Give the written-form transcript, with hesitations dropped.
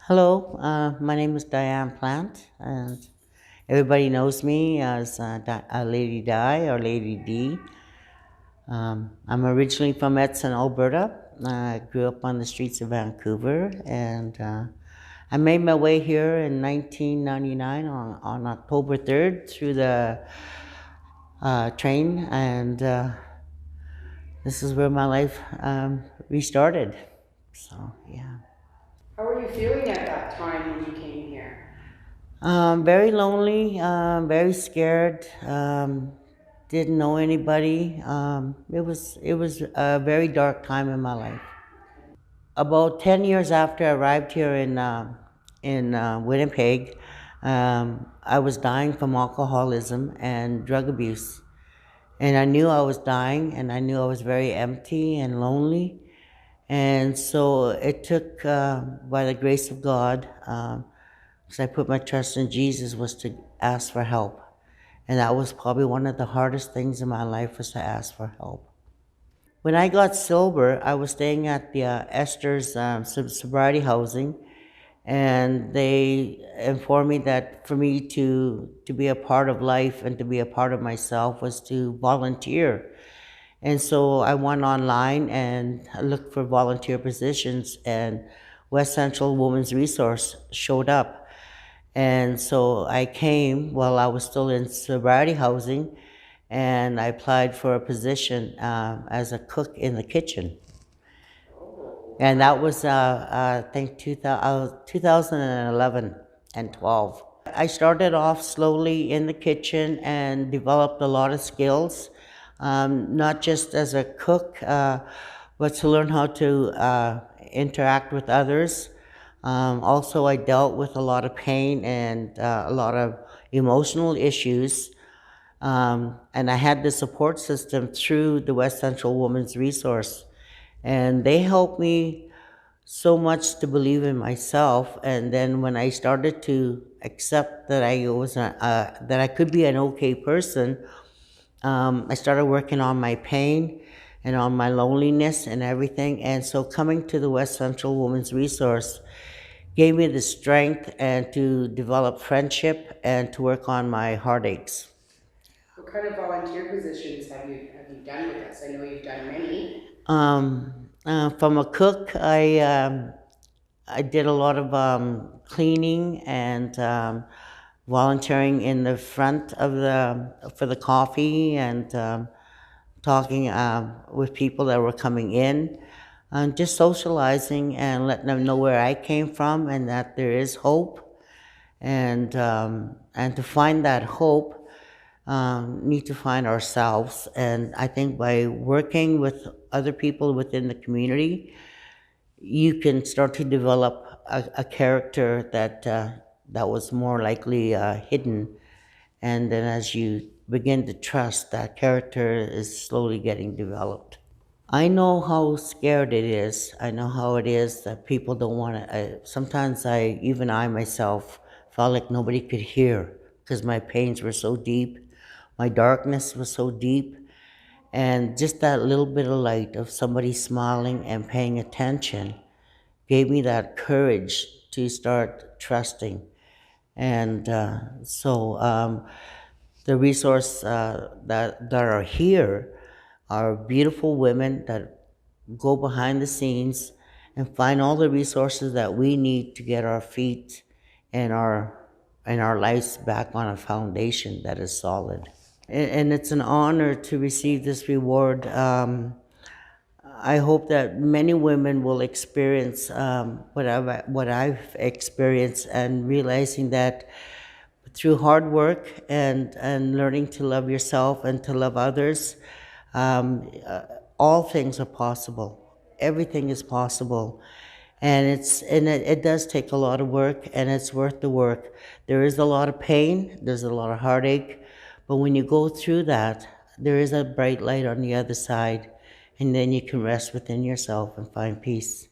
Hello, my name is Diane Plante, and everybody knows me as Lady Di or Lady D. I'm originally from Edson, Alberta. I grew up on the streets of Vancouver, and I made my way here in 1999 on October 3rd through the train, and this is where my life restarted. So, yeah. How were you feeling at that time when you came here? Very lonely, very scared. Didn't know anybody. It was a very dark time in my life. About 10 years after I arrived here in Winnipeg, I was dying from alcoholism and drug abuse, and I knew I was dying, and I knew I was very empty and lonely. And so it took, by the grace of God, because I put my trust in Jesus, was to ask for help. And that was probably one of the hardest things in my life, was to ask for help. When I got sober, I was staying at the Esther's sobriety housing, and they informed me that for me to be a part of life and to be a part of myself was to volunteer. And so I went online and looked for volunteer positions, and West Central Women's Resource showed up. And so I came while I was still in sobriety housing, and I applied for a position as a cook in the kitchen. And that was, I think, 2011 and 12. I started off slowly in the kitchen and developed a lot of skills, not just as a cook, but to learn how to interact with others. Also, I dealt with a lot of pain and a lot of emotional issues. And I had the support system through the West Central Women's Resource. And they helped me so much to believe in myself. And then when I started to accept that that I could be an okay person, I started working on my pain and on my loneliness and everything. And so coming to the West Central Women's Resource gave me the strength and to develop friendship and to work on my heartaches. What kind of volunteer positions have you done with us? I know you've done many. From a cook, I did a lot of cleaning and volunteering in the front of the for the coffee and talking with people that were coming in, just socializing and letting them know where I came from and that there is hope, and to find that hope, need to find ourselves. And I think by working with other people within the community, you can start to develop a character that was more likely hidden. And then as you begin to trust, that character is slowly getting developed. I know how scared it is. I know how it is that people don't want to. Sometimes even I myself, felt like nobody could hear because my pains were so deep, my darkness was so deep, and just that little bit of light of somebody smiling and paying attention gave me that courage to start trusting. And the resource that are here are beautiful women that go behind the scenes and find all the resources that we need to get our feet and our lives back on a foundation that is solid. And it's an honor to receive this reward. I hope that many women will experience what I've experienced, and realizing that through hard work and learning to love yourself and to love others, all things are possible. Everything is possible. And it does take a lot of work, and it's worth the work. There is a lot of pain, there's a lot of heartache, but when you go through that, there is a bright light on the other side, and then you can rest within yourself and find peace.